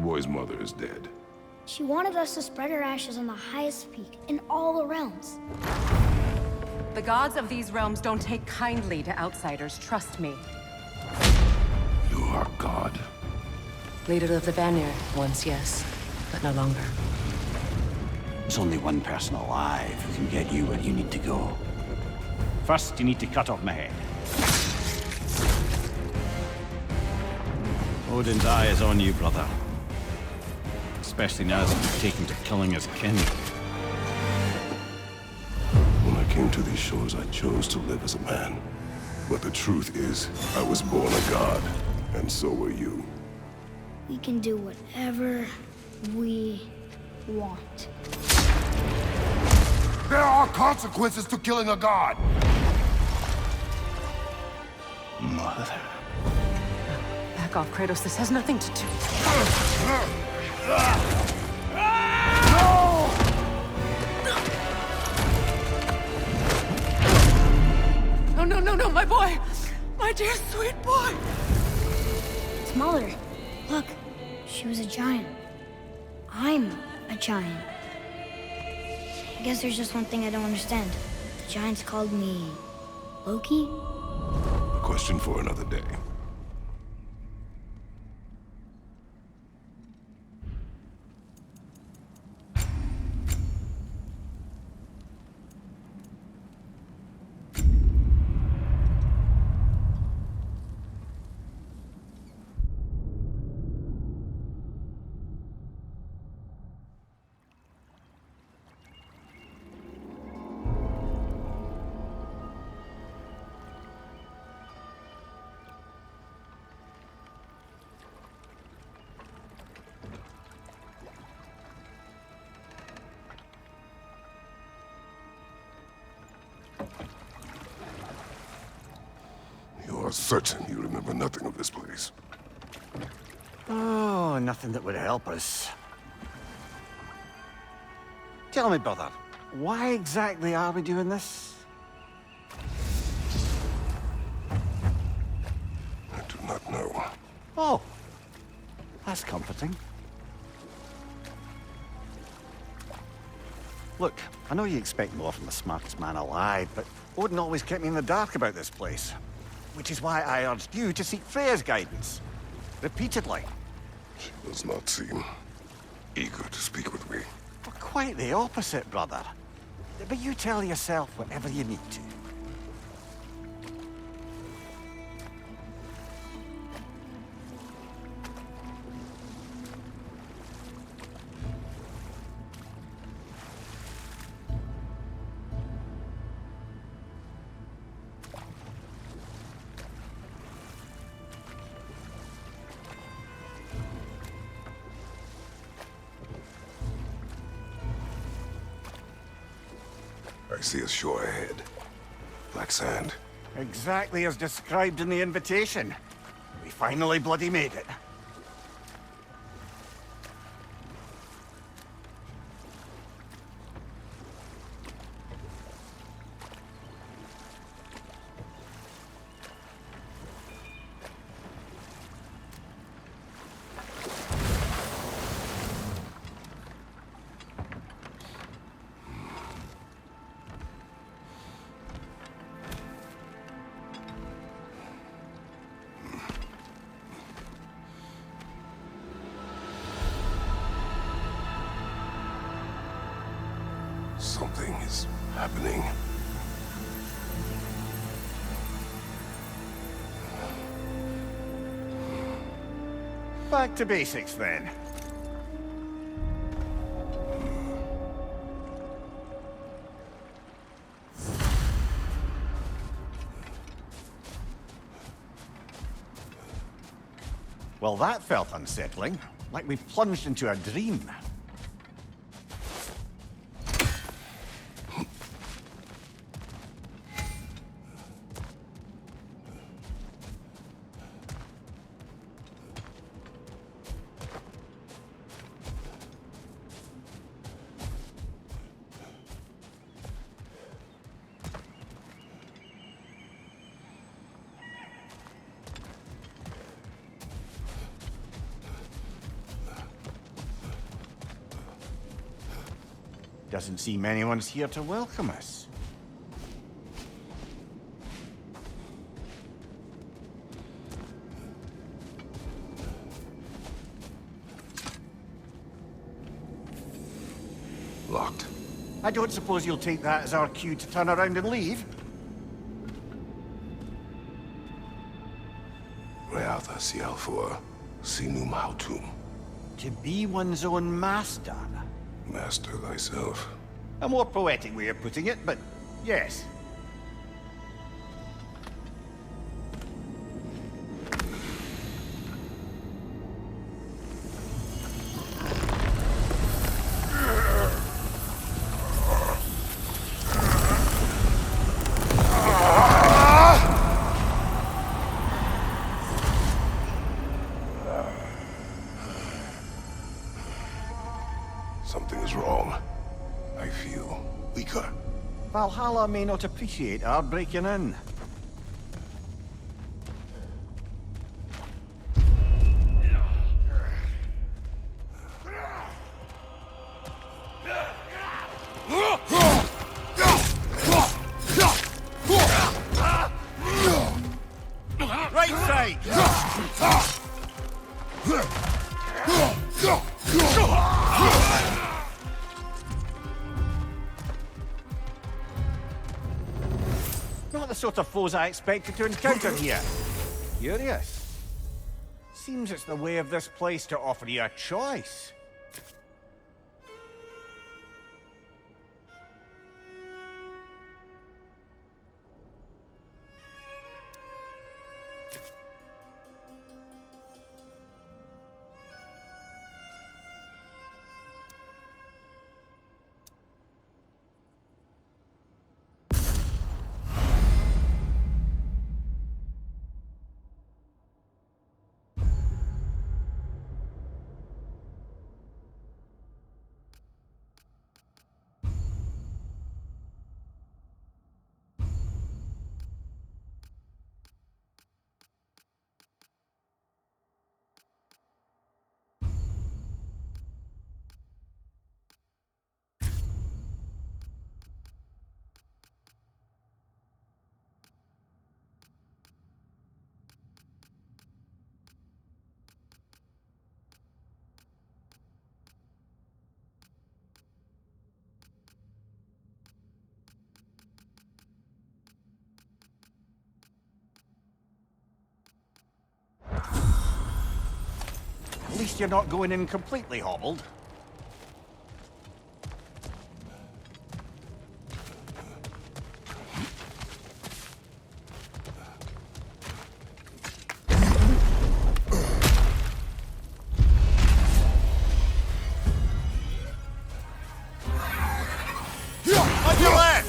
boy's mother is dead. She wanted us to spread her ashes on the highest peak in all the realms. The gods of these realms don't take kindly to outsiders, trust me. You are God. Leader of the Vanir, once yes, but no longer. There's only one person alive who can get you where you need to go. First, you need to cut off my head. Odin's eye is on you, brother. Especially now that you've taken to killing his kin. When I came to these shores, I chose to live as a man. But the truth is, I was born a god, and so were you. We can do whatever we want. There are consequences to killing a god! Mother. Back off, Kratos. This has nothing to do. No, my boy! My dear, sweet boy! It's Mother. Look, she was a giant. I'm a giant. I guess there's just one thing I don't understand. The giants called me Loki? A question for another day. You are certain you remember nothing of this place? Oh, nothing that would help us. Tell me, brother, why exactly are we doing this? I do not know. Oh, that's comforting. Look, I know you expect more from the smartest man alive, but Odin always kept me in the dark about this place. Which is why I urged you to seek Freya's guidance. Repeatedly. She does not seem eager to speak with me. Well, quite the opposite, brother. But you tell yourself whatever you need to. I see a shore ahead. Black sand. Exactly as described in the invitation. We finally bloody made it. Something is happening. Back to basics, then. Well, that felt unsettling. Like we plunged into a dream. Doesn't seem anyone's here to welcome us. Locked. I don't suppose you'll take that as our cue to turn around and leave? Reatha Sialfur, Sinum Hautum. To be one's own master. Master thyself. A more poetic way of putting it, but yes. Something is wrong. I feel weaker. Valhalla may not appreciate our breaking in. Right side! Not the sort of foes I expected to encounter here. Curious. Seems it's the way of this place to offer you a choice. At least you're not going in completely hobbled. On your left!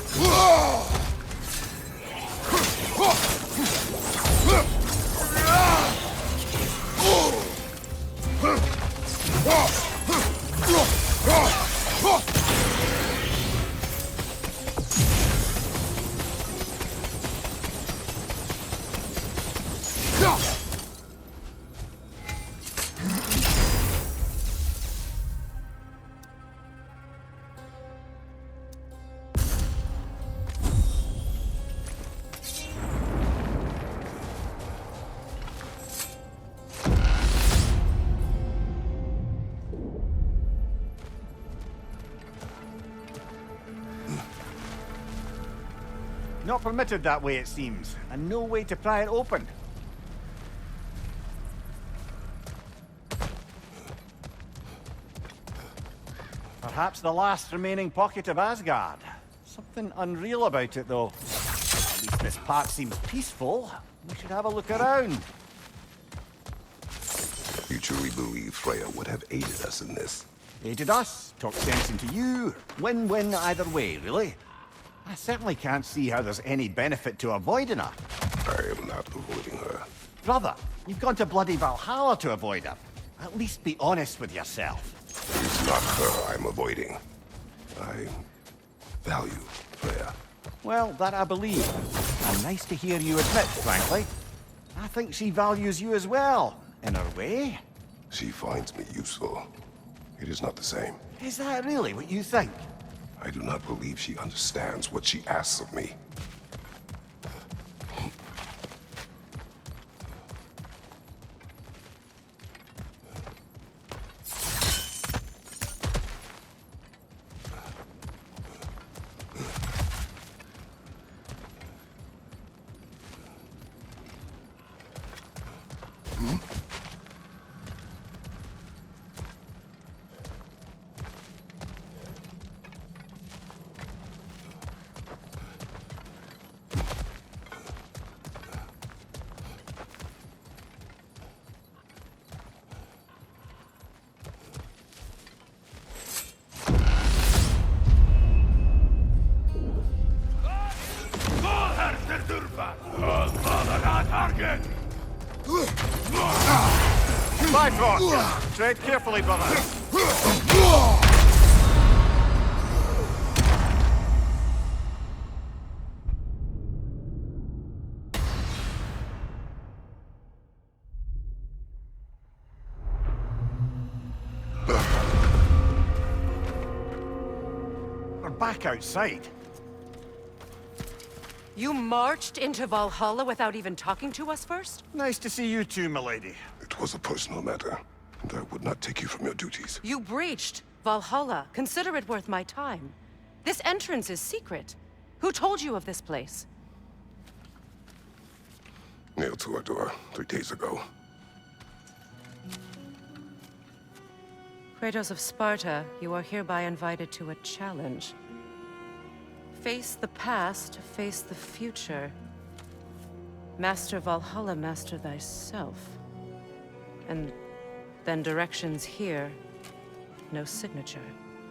Not permitted that way, it seems, and no way to pry it open. Perhaps the last remaining pocket of Asgard. Something unreal about it, though. At least this part seems peaceful. We should have a look around. You truly believe Freya would have aided us in this? Aided us, talked sense into you. Win-win either way, really. I certainly can't see how there's any benefit to avoiding her. I am not avoiding her. Brother, you've gone to bloody Valhalla to avoid her. At least be honest with yourself. It's not her I'm avoiding. I value Freya. Well, that I believe. And nice to hear you admit, frankly. I think she values you as well, in her way. She finds me useful. It is not the same. Is that really what you think? I do not believe she understands what she asks of me. Bifrost! Tread carefully, brother. We're back outside. You marched into Valhalla without even talking to us first? Nice to see you too, milady. It was a personal matter, and I would not take you from your duties. You breached Valhalla. Consider it worth my time. This entrance is secret. Who told you of this place? Nailed to our door 3 days ago. Kratos of Sparta, you are hereby invited to a challenge. Face the past, face the future. Master Valhalla, master thyself. And then directions here, no signature.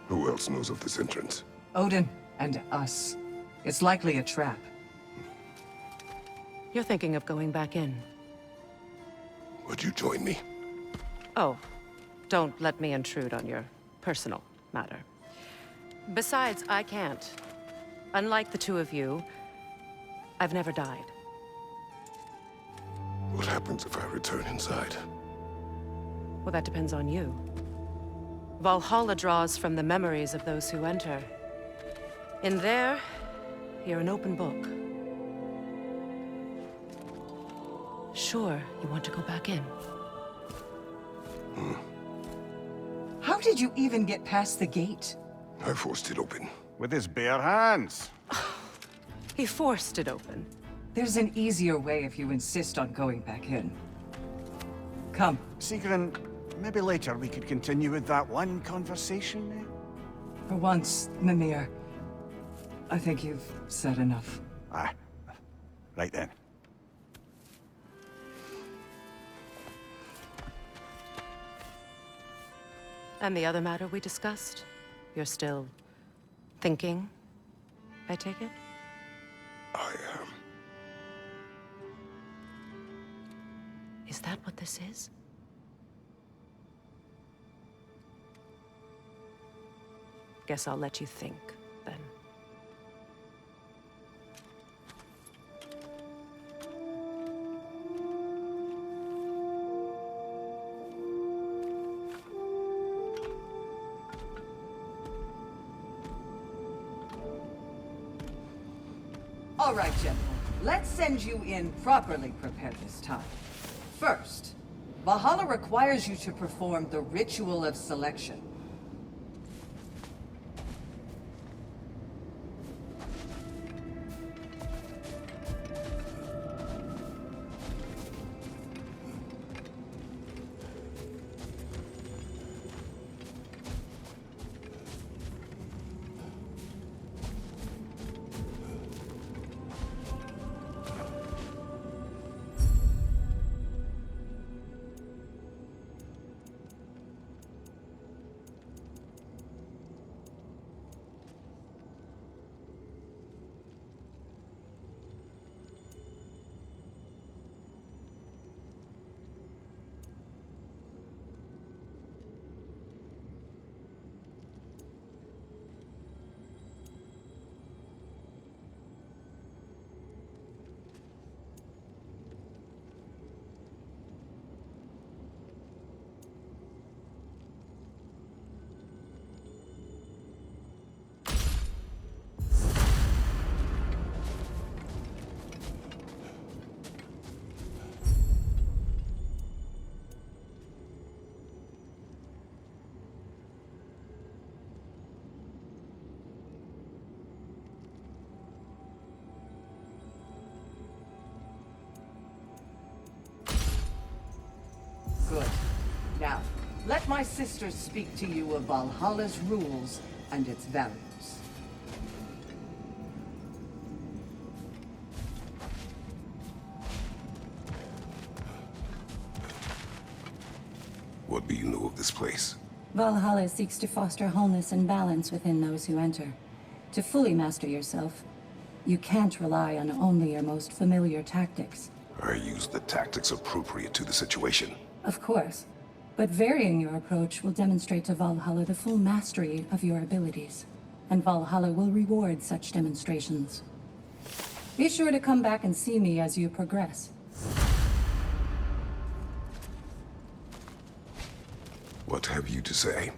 Who else knows of this entrance? Odin and us. It's likely a trap. You're thinking of going back in. Would you join me? Oh, don't let me intrude on your personal matter. Besides, I can't. Unlike the two of you, I've never died. What happens if I return inside? Well, that depends on you. Valhalla draws from the memories of those who enter. In there, you're an open book. Sure, you want to go back in. How did you even get past the gate? I forced it open. With his bare hands. He forced it open. There's an easier way if you insist on going back in. Come. Sigrun, maybe later we could continue with that one conversation, eh? For once, Mimir. I think you've said enough. Ah, right then. And the other matter we discussed? You're still thinking, I take it? I am. Is that what this is? Guess I'll let you think, then. All right, gentlemen. Let's send you in properly prepared this time. First, Valhalla requires you to perform the ritual of selection. Good. Now, let my sisters speak to you of Valhalla's rules and its values. What do you know of this place? Valhalla seeks to foster wholeness and balance within those who enter. To fully master yourself, you can't rely on only your most familiar tactics. I use the tactics appropriate to the situation. Of course, but varying your approach will demonstrate to Valhalla the full mastery of your abilities, and Valhalla will reward such demonstrations. Be sure to come back and see me as you progress. What have you to say?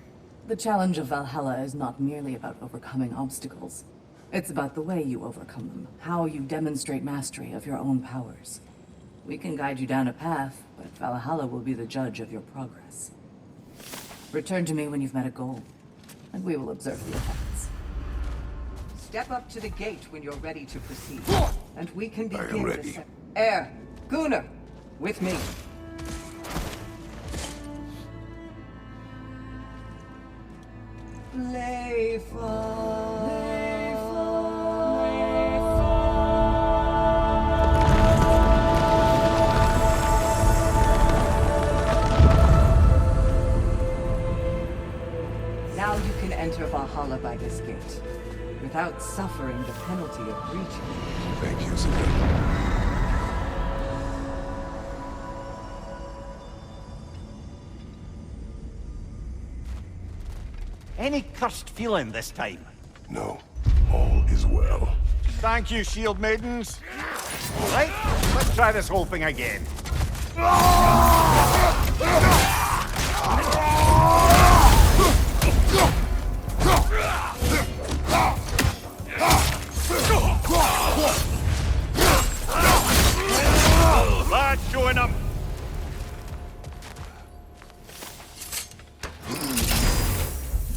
The challenge of Valhalla is not merely about overcoming obstacles. It's about the way you overcome them, how you demonstrate mastery of your own powers. We can guide you down a path, but Valhalla will be the judge of your progress. Return to me when you've met a goal, and we will observe the effects. Step up to the gate when you're ready to proceed, and we can I am begin ready. Air, Gunnar, with me. Now you can enter Valhalla by this gate, without suffering the penalty of breaching. Thank you, Sigurd. Any cursed feeling this time? No, all is well. Thank you, shield maidens. All right, let's try this whole thing again. That's showing them.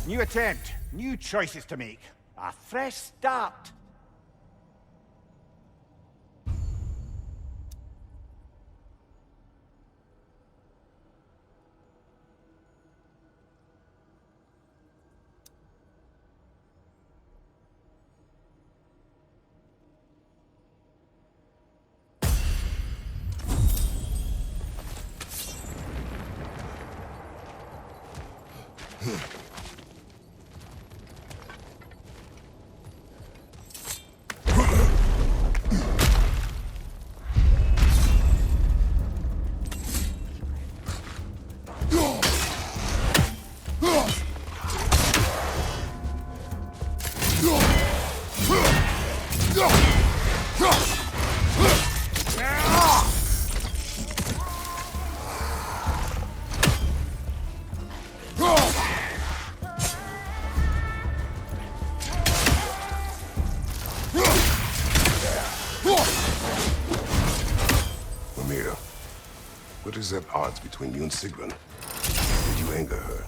New attempt, new choices to make. A fresh start. What is at odds between you and Sigrun? Did you anger her?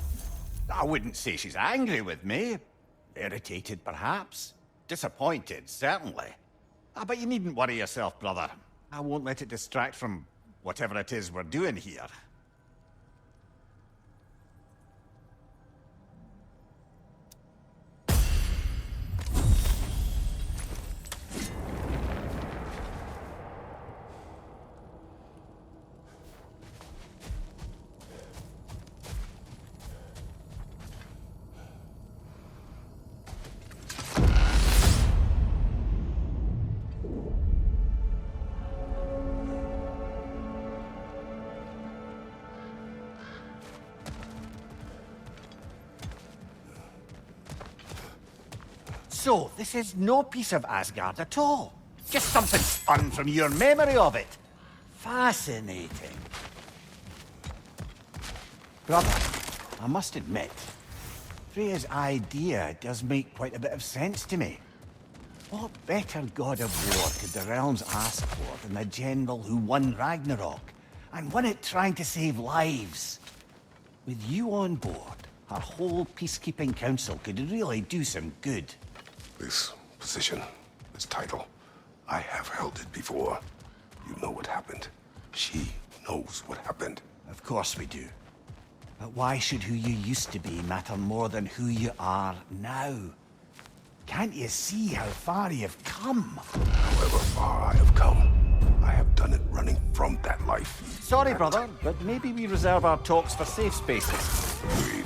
I wouldn't say she's angry with me. Irritated, perhaps. Disappointed, certainly. But you needn't worry yourself, brother. I won't let it distract from whatever it is we're doing here. So, this is no piece of Asgard at all. Just something spun from your memory of it. Fascinating. Brother, I must admit, Freya's idea does make quite a bit of sense to me. What better god of war could the realms ask for than the general who won Ragnarok, and won it trying to save lives? With you on board, our whole peacekeeping council could really do some good. This position, this title, I have held it before. You know what happened. She knows what happened. Of course we do. But why should who you used to be matter more than who you are now? Can't you see how far you've come? However far I have come, I have done it running from that life. Sorry, brother, but maybe we reserve our talks for safe spaces. Agreed.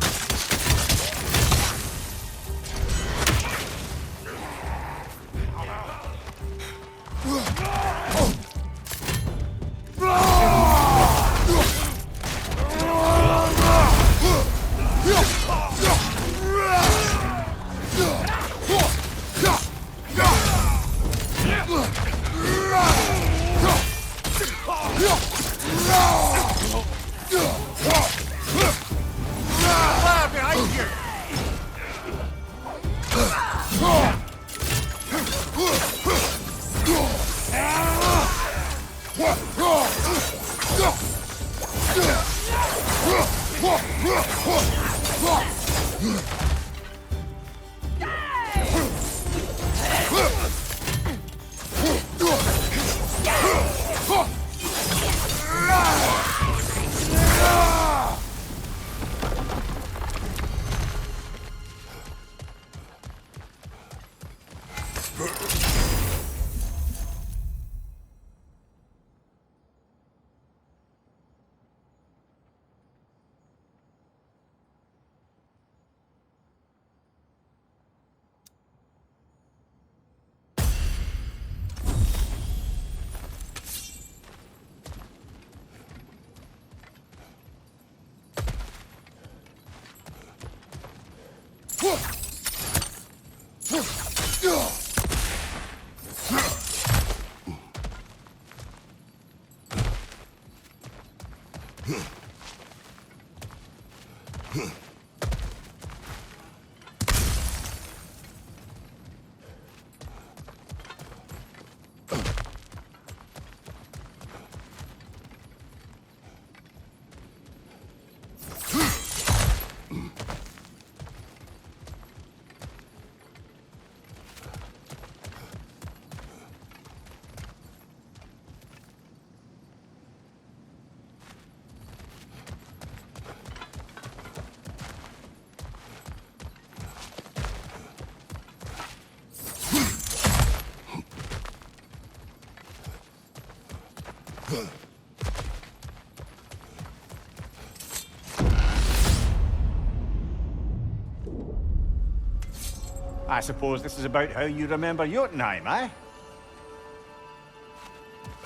I suppose this is about how you remember Jotunheim, eh?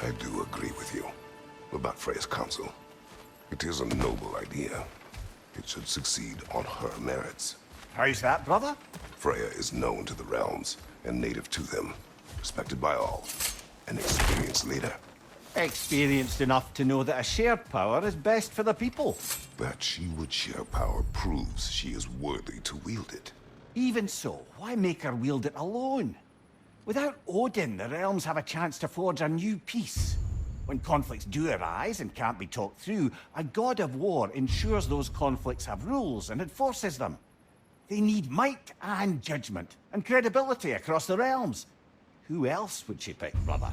I do agree with you about Freya's council. It is a noble idea. It should succeed on her merits. How's that, brother? Freya is known to the realms and native to them, respected by all, an experienced leader. Experienced enough to know that a shared power is best for the people. That she would share power proves she is worthy to wield it. Even so, why make her wield it alone? Without Odin, the realms have a chance to forge a new peace. When conflicts do arise and can't be talked through, a god of war ensures those conflicts have rules and enforces them. They need might and judgment, and credibility across the realms. Who else would she pick, brother?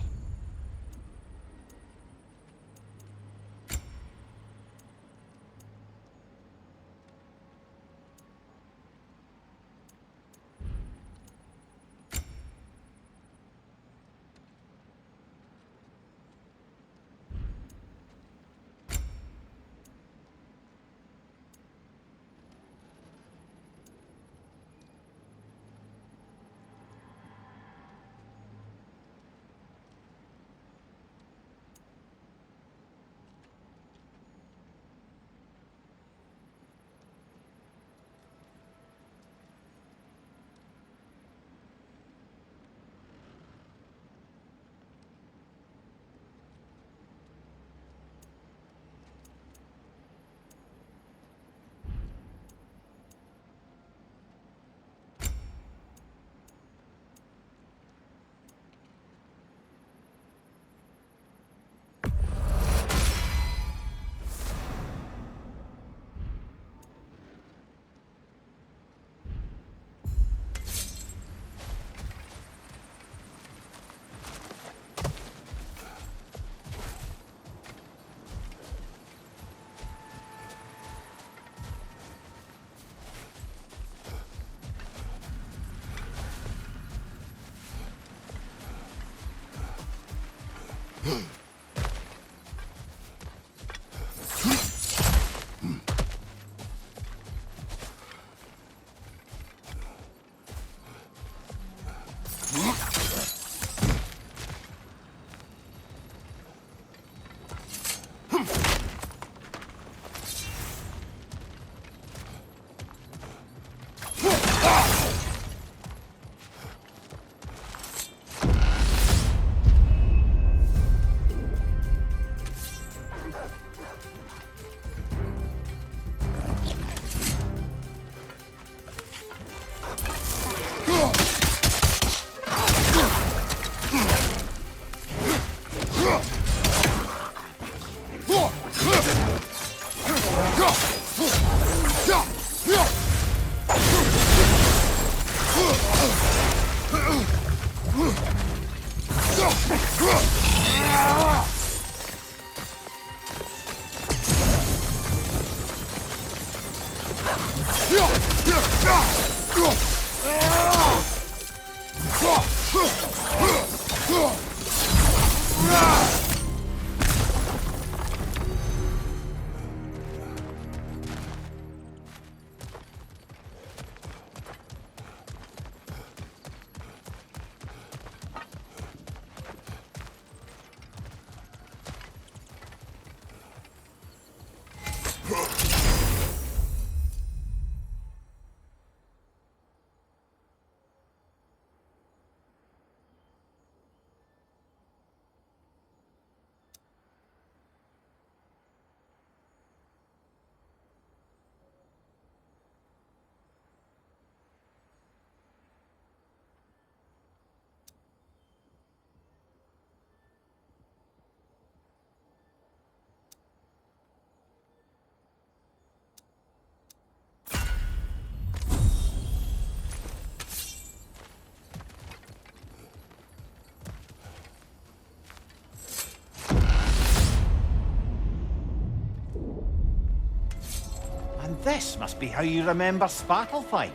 And this must be how you remember Svartalfheim.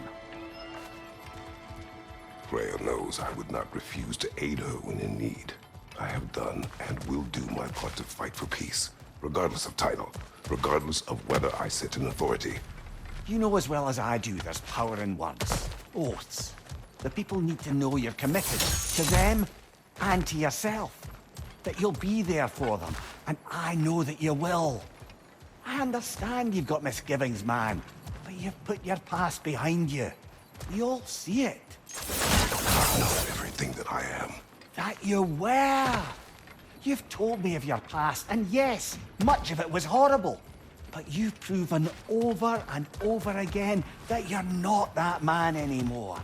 Freya knows I would not refuse to aid her when in need. I have done and will do my part to fight for peace, regardless of title, regardless of whether I sit in authority. You know as well as I do there's power in words. Oaths. The people need to know you're committed to them and to yourself. That you'll be there for them, and I know that you will. I understand you've got misgivings, man, but you've put your past behind you. We all see it. I know everything that I am. That you were. You've told me of your past, and yes, much of it was horrible. But you've proven over and over again that you're not that man anymore.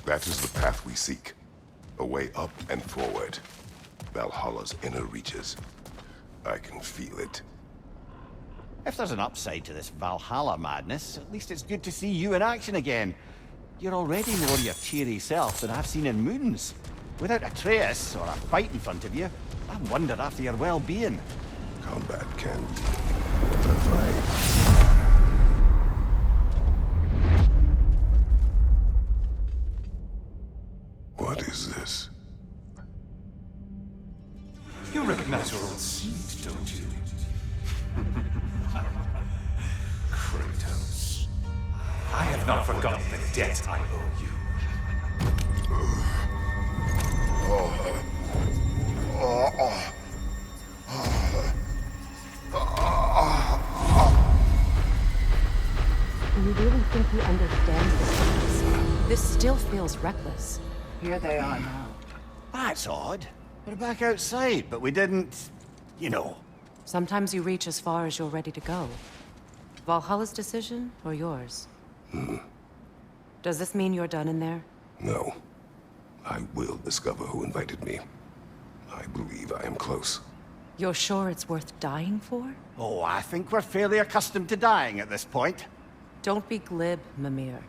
That is the path we seek. A way up and forward. Valhalla's inner reaches. I can feel it. If there's an upside to this Valhalla madness, at least it's good to see you in action again. You're already more your cheery self than I've seen in moons. Without Atreus or a fight in front of you, I wonder after your well-being. Combat can be a fight. What is this? You recognize your old seat, don't you? Kratos. I have not forgotten the debt I owe you. Do you really think he understands this? This still feels reckless. Here they are now. That's odd. We're back outside, but we didn't... you know. Sometimes you reach as far as you're ready to go. Valhalla's decision, or yours? Does this mean you're done in there? No. I will discover who invited me. I believe I am close. You're sure it's worth dying for? Oh, I think we're fairly accustomed to dying at this point. Don't be glib, Mimir.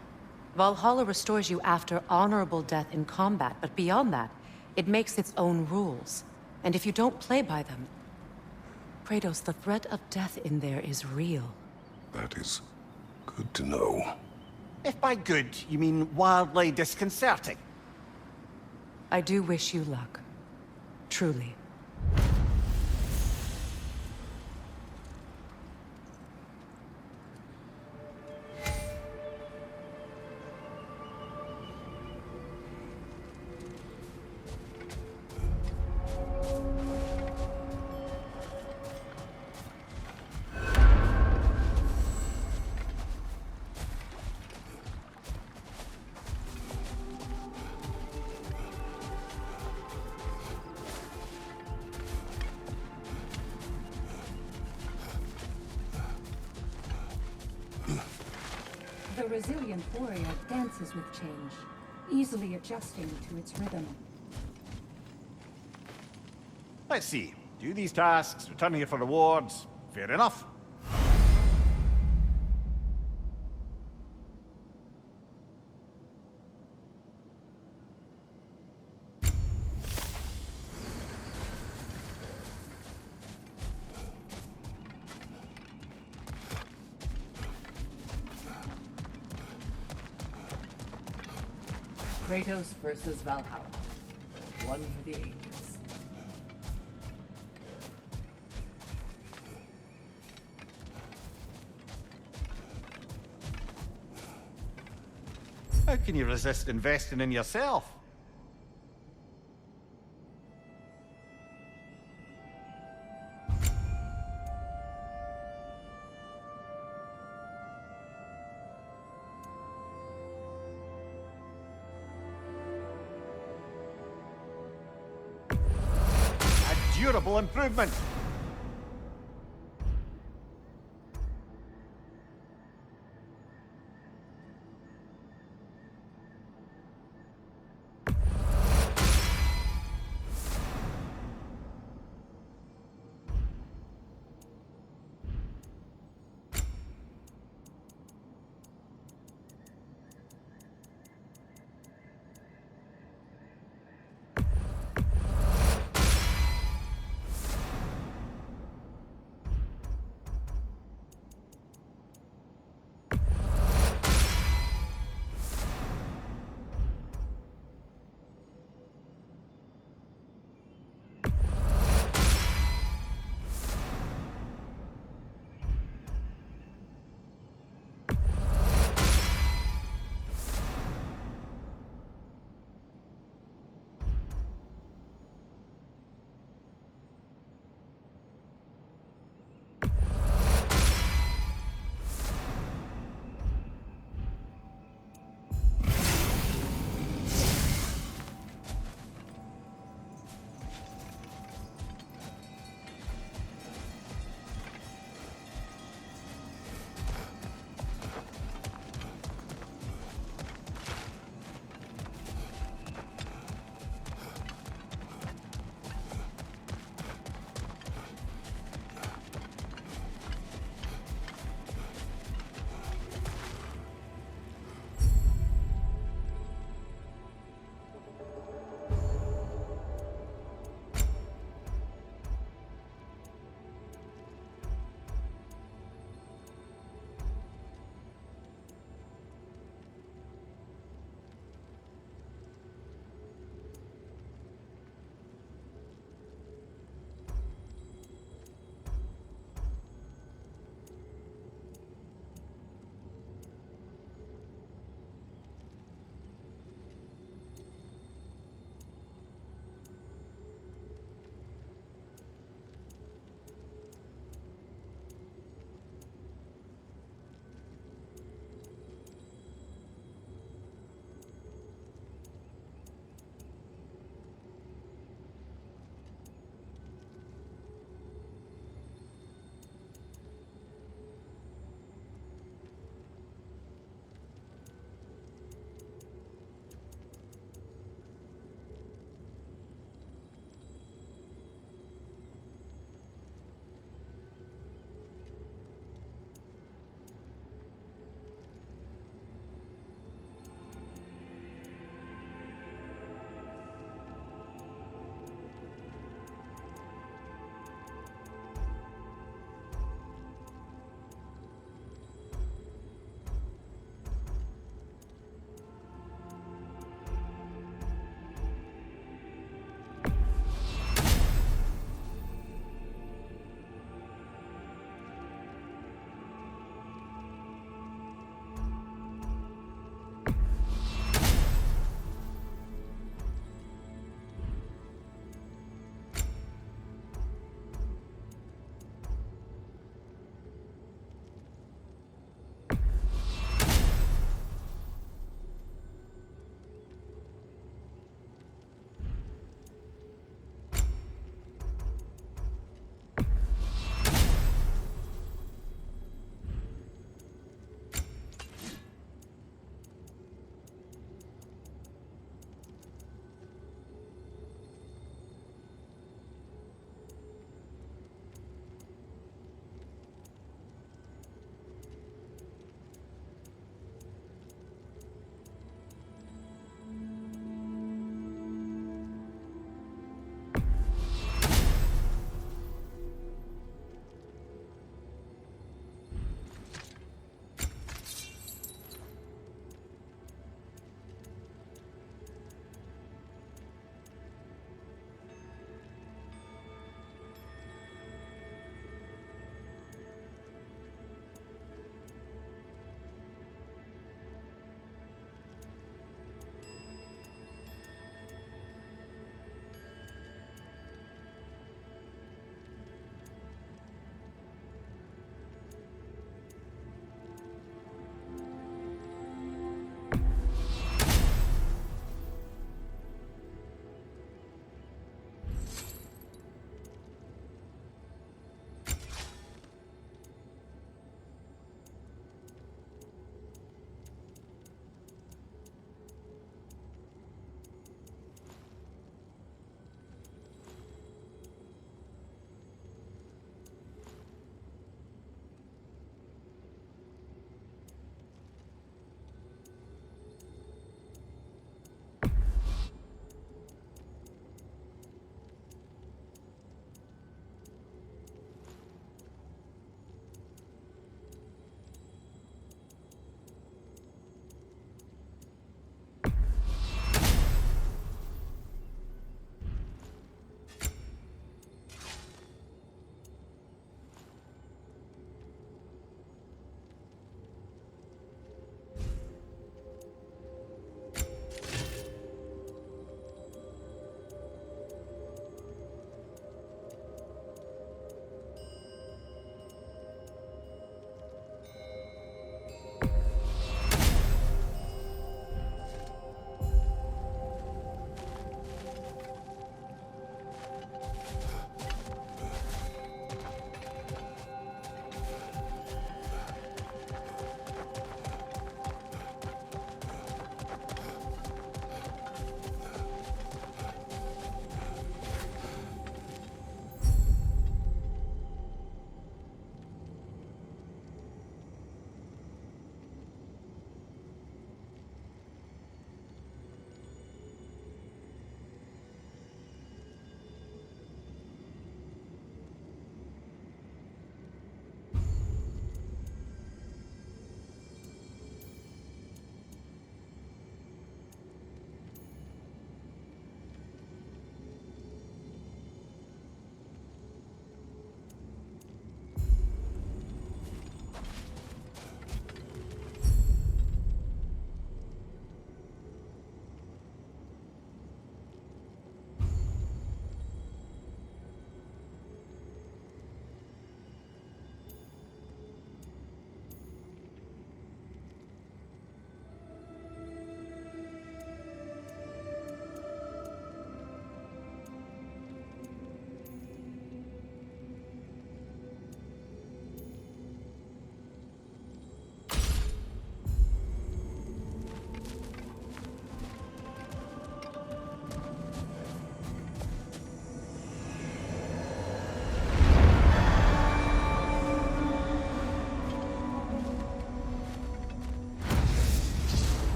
Valhalla restores you after honorable death in combat, but beyond that, it makes its own rules. And if you don't play by them... Kratos, the threat of death in there is real. That is good to know. If by good, you mean wildly disconcerting. I do wish you luck. Truly. The resilient warrior dances with change, easily adjusting to its rhythm. Let's see. Do these tasks, return here for rewards. Fair enough. Kratos versus Valhalla. One for the ages. How can you resist investing in yourself? A durable improvement.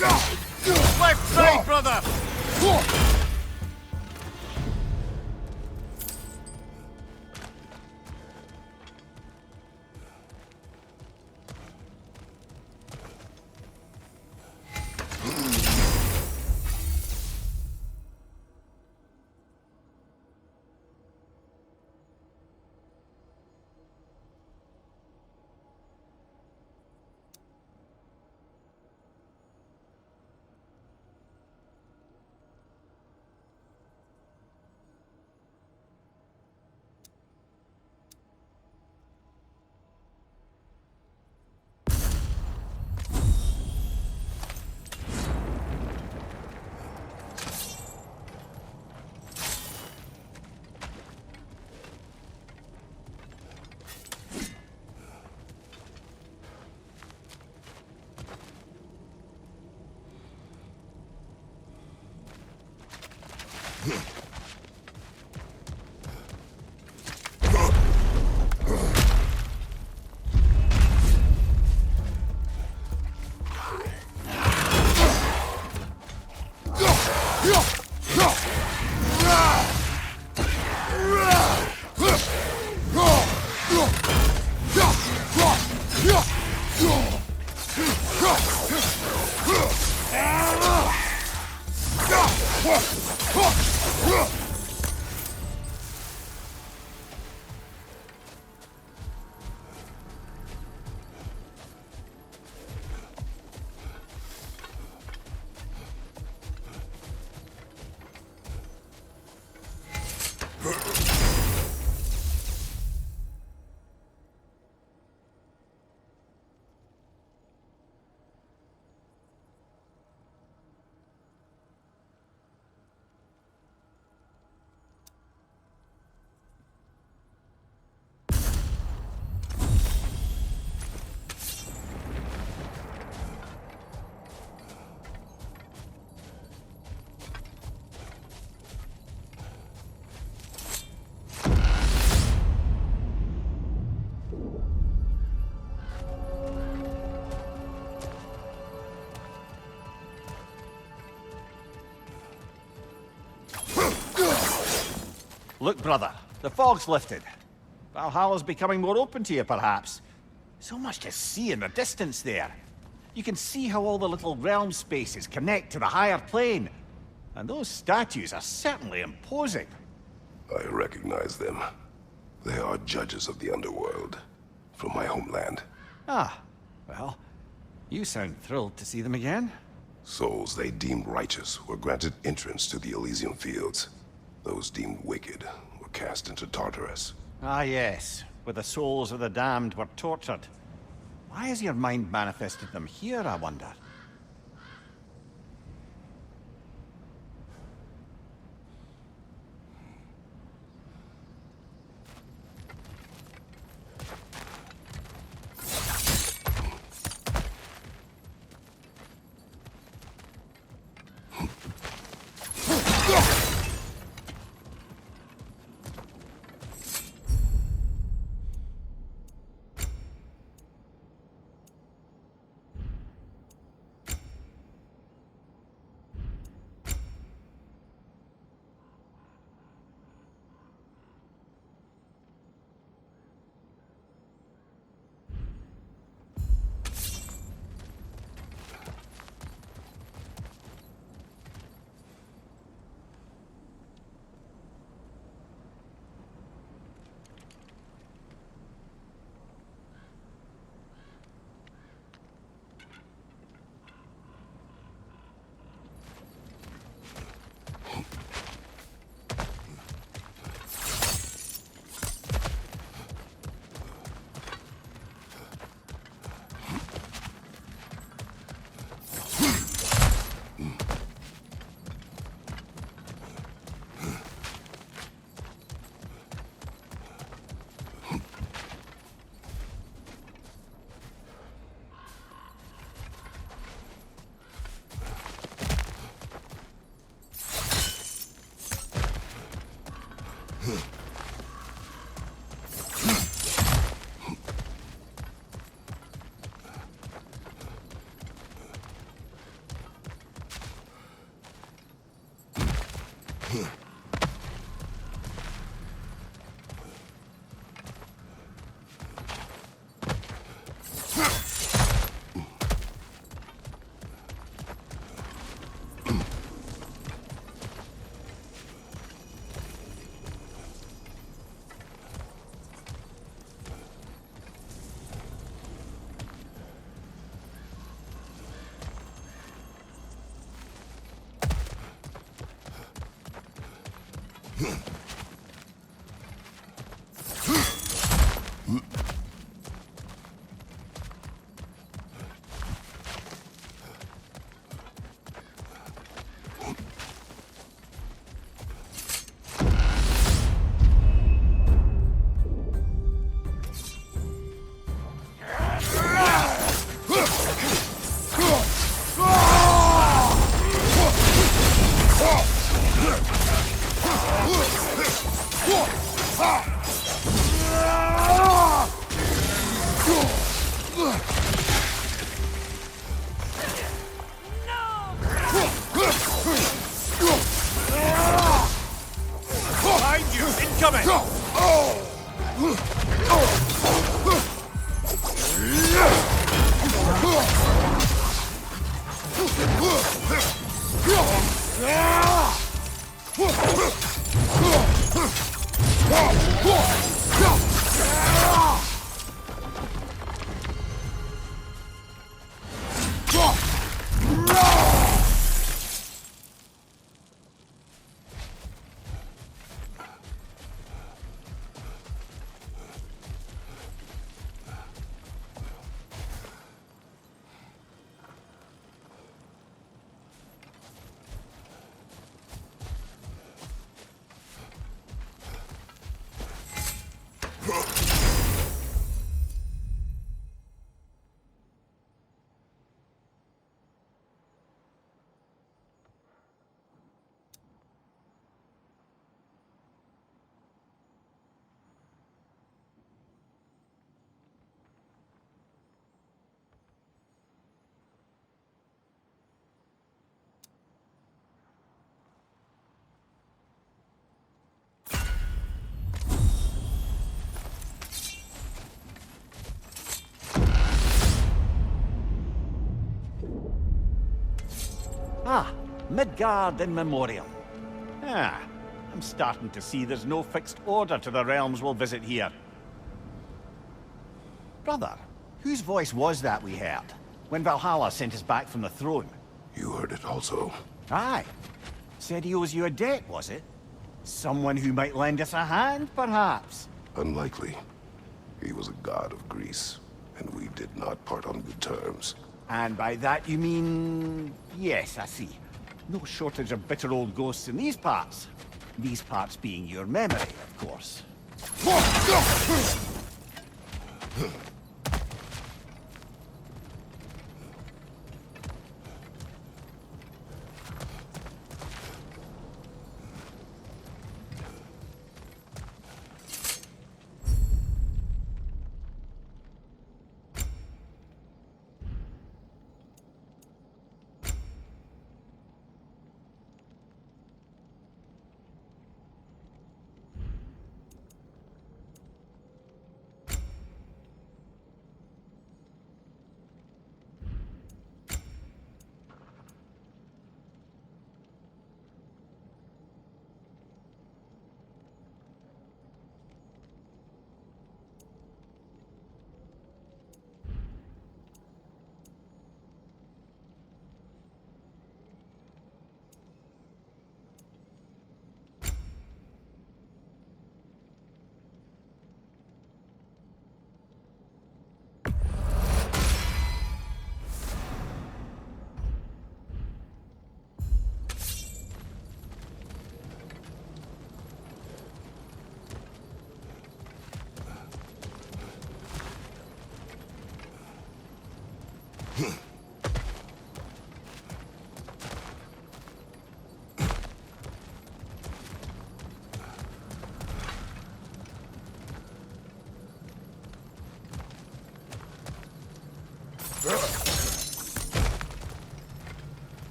Left side, brother! Look, brother, the fog's lifted. Valhalla's becoming more open to you, perhaps. So much to see in the distance there. You can see how all the little realm spaces connect to the higher plane. And those statues are certainly imposing. I recognize them. They are judges of the underworld, from my homeland. Ah, well, you sound thrilled to see them again. Souls they deemed righteous were granted entrance to the Elysium Fields. Those deemed wicked were cast into Tartarus. Ah, yes, where the souls of the damned were tortured. Why has your mind manifested them here, I wonder? Behind you! Incoming! Ah, Midgard in memoriam. Ah, I'm starting to see there's no fixed order to the realms we'll visit here. Brother, whose voice was that we heard when Valhalla sent us back from the throne? You heard it also. Aye. Said he owes you a debt, was it? Someone who might lend us a hand, perhaps? Unlikely. He was a god of Greece, and we did not part on good terms. And by that you mean... Yes, I see. No shortage of bitter old ghosts in these parts. These parts being your memory, of course.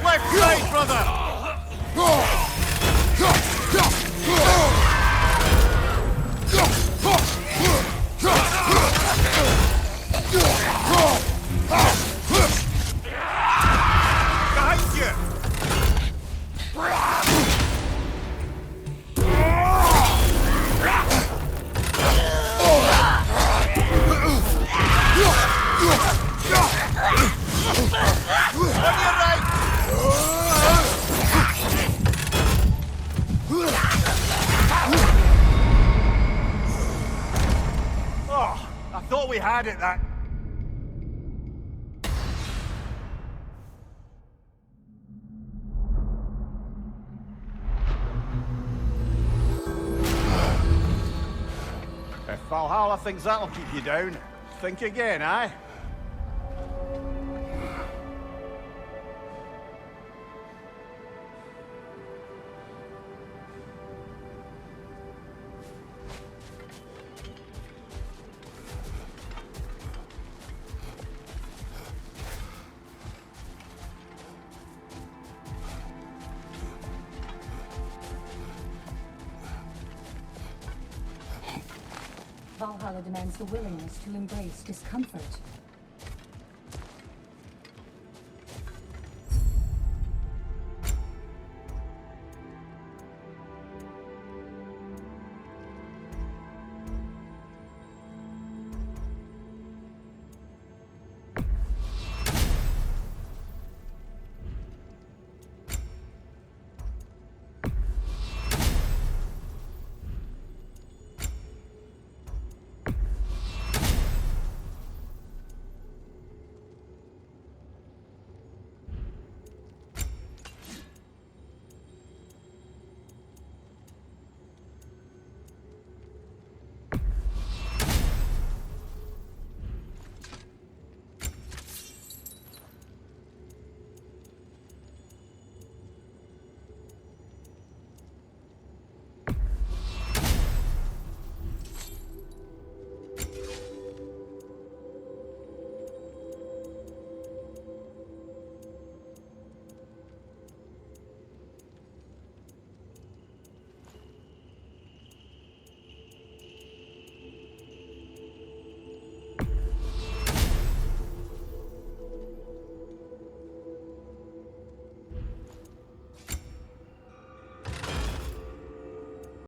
Left side, brother! Behind you! On your right! Oh, I thought we had it that... If Valhalla thinks that'll keep you down, think again, eh? Valhalla demands the willingness to embrace discomfort.